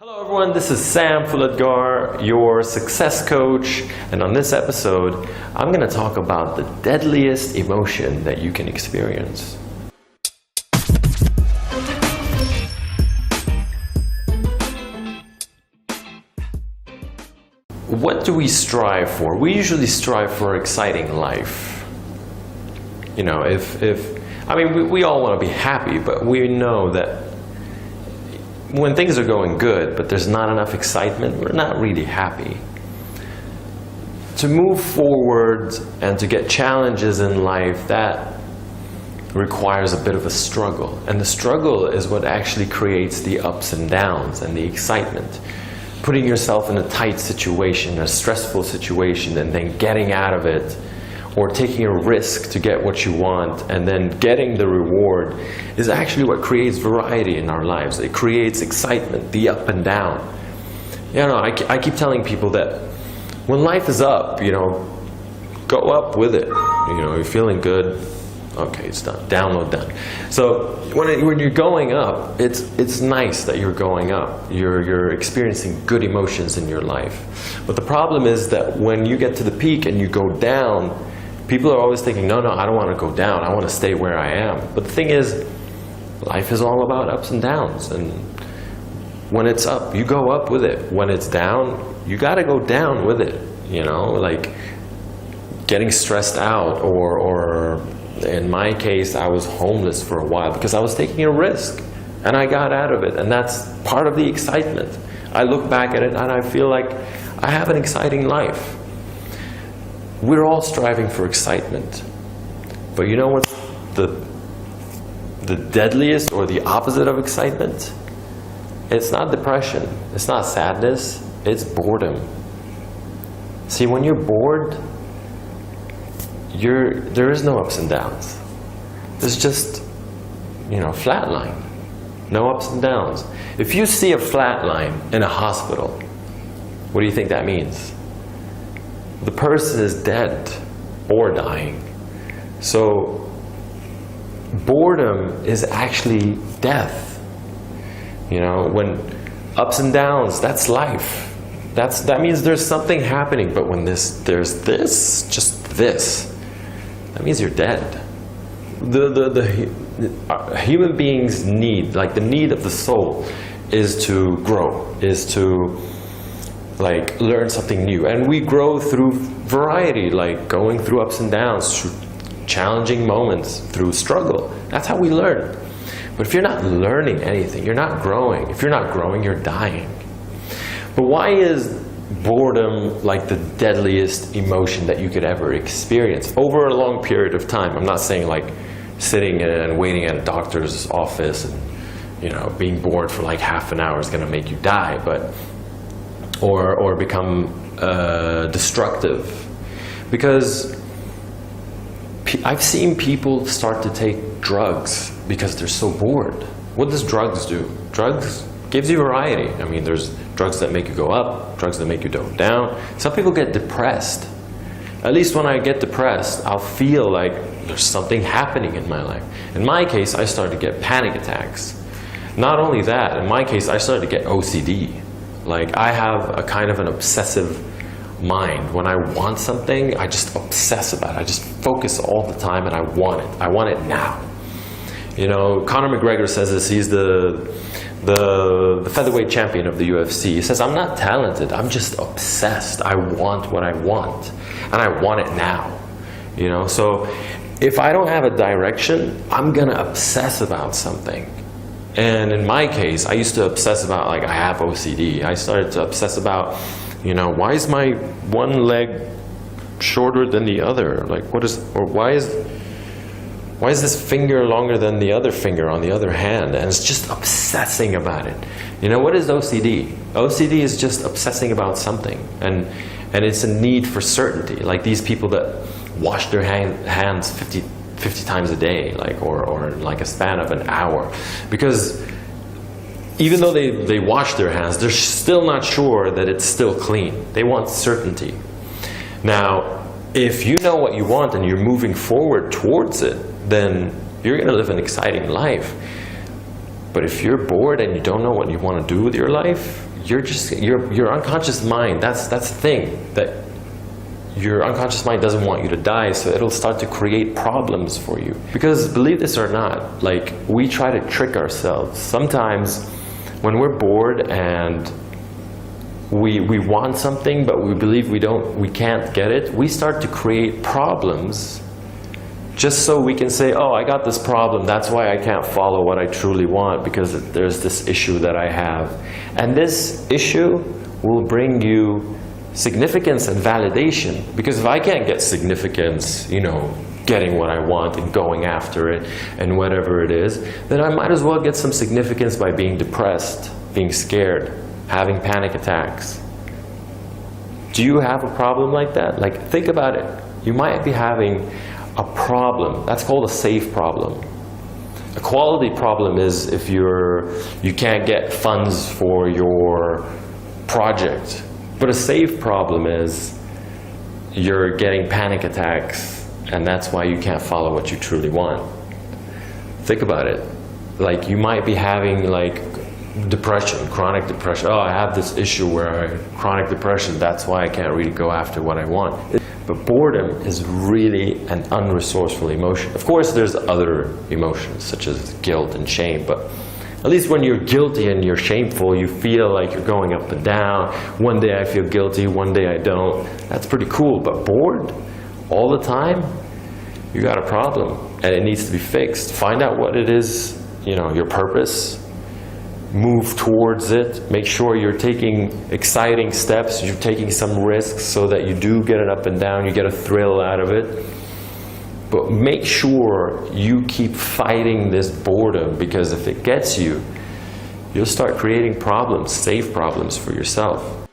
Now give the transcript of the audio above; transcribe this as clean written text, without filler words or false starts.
Hello everyone, this is Sam Fouladgar, your success coach, and on this episode, I'm going to talk about the deadliest emotion that you can experience. What do we strive for? We usually strive for exciting life. You know, we all want to be happy, but we know that when things are going good, but there's not enough excitement, we're not really happy. To move forward and to get challenges in life, that requires a bit of a struggle. And the struggle is what actually creates the ups and downs and the excitement. Putting yourself in a tight situation, a stressful situation, and then getting out of it, or taking a risk to get what you want and then getting the reward is actually what creates variety in our lives. It creates excitement, the up and down. You know, I keep telling people that when life is up, you know, go up with it. You know, you're feeling good, okay, it's done. Download done. So when you're going up, it's nice that you're going up. You're experiencing good emotions in your life. But the problem is that when you get to the peak and you go down, people are always thinking, no, I don't want to go down. I want to stay where I am. But the thing is, life is all about ups and downs. And when it's up, you go up with it. When it's down, you got to go down with it. You know, like getting stressed out, or in my case, I was homeless for a while because I was taking a risk. And I got out of it. And that's part of the excitement. I look back at it and I feel like I have an exciting life. We're all striving for excitement. But you know what's the deadliest or the opposite of excitement? It's not depression. It's not sadness. It's boredom. See, when you're bored, there is no ups and downs. There's just, you know, flat line. No ups and downs. If you see a flat line in a hospital, what do you think that means? The person is dead or dying. So boredom is actually death. You know, when ups and downs, that's life. That means there's something happening. But when there's this, just this, that means you're dead. The human beings need, like the need of the soul, is to grow, is to like learn something new. And we grow through variety, like going through ups and downs, through challenging moments, through struggle. That's how we learn. But if you're not learning anything, you're not growing. If you're not growing, you're dying. But why is boredom like the deadliest emotion that you could ever experience over a long period of time? I'm not saying like sitting and waiting at a doctor's office and, you know, being bored for like half an hour is going to make you die, but or become destructive. Because I've seen people start to take drugs because they're so bored. What does drugs do? Drugs gives you variety. I mean, there's drugs that make you go up, drugs that make you go down. Some people get depressed. At least when I get depressed, I'll feel like there's something happening in my life. In my case, I started to get panic attacks. Not only that, in my case, I started to get OCD. Like, I have a kind of an obsessive mind. When I want something, I just obsess about it. I just focus all the time and I want it. I want it now. You know, Conor McGregor says this. He's the featherweight champion of the UFC. He says, I'm not talented. I'm just obsessed. I want what I want. And I want it now. You know, so if I don't have a direction, I'm going to obsess about something. And in my case, I used to obsess about, like, I have OCD. I started to obsess about, you know, why is my one leg shorter than the other? Like, why is this finger longer than the other finger on the other hand? And it's just obsessing about it. You know, what is OCD? OCD is just obsessing about something. And it's a need for certainty. Like these people that wash their hands 50 times a day, like, or like a span of an hour. Because even though they wash their hands, they're still not sure that it's still clean. They want certainty. Now, if you know what you want and you're moving forward towards it, then you're going to live an exciting life. But if you're bored and you don't know what you want to do with your life, your unconscious mind, that's the thing, that your unconscious mind doesn't want you to die, so it'll start to create problems for you. Because believe this or not, like, we try to trick ourselves. Sometimes when we're bored and we want something but we believe we can't get it, we start to create problems just so we can say, oh, I got this problem, that's why I can't follow what I truly want, because there's this issue that I have. And this issue will bring you significance and validation, because if I can't get significance, you know, getting what I want and going after it and whatever it is, then I might as well get some significance by being depressed, being scared, having panic attacks. Do you have a problem like that? Like, think about it. You might be having a problem. That's called a safe problem. A quality problem is if you can't get funds for your project. But a safe problem is you're getting panic attacks, and that's why you can't follow what you truly want. Think about it. Like, you might be having like depression, chronic depression. Oh, I have this issue where chronic depression, that's why I can't really go after what I want. But boredom is really an unresourceful emotion. Of course, there's other emotions such as guilt and shame, but at least when you're guilty and you're shameful, you feel like you're going up and down. One day I feel guilty, one day I don't. That's pretty cool. But bored all the time, you got a problem, and it needs to be fixed. Find out what it is, you know, your purpose. Move towards it. Make sure you're taking exciting steps, you're taking some risks so that you do get it up and down, you get a thrill out of it. But make sure you keep fighting this boredom, because if it gets you, you'll start creating problems, safe problems for yourself.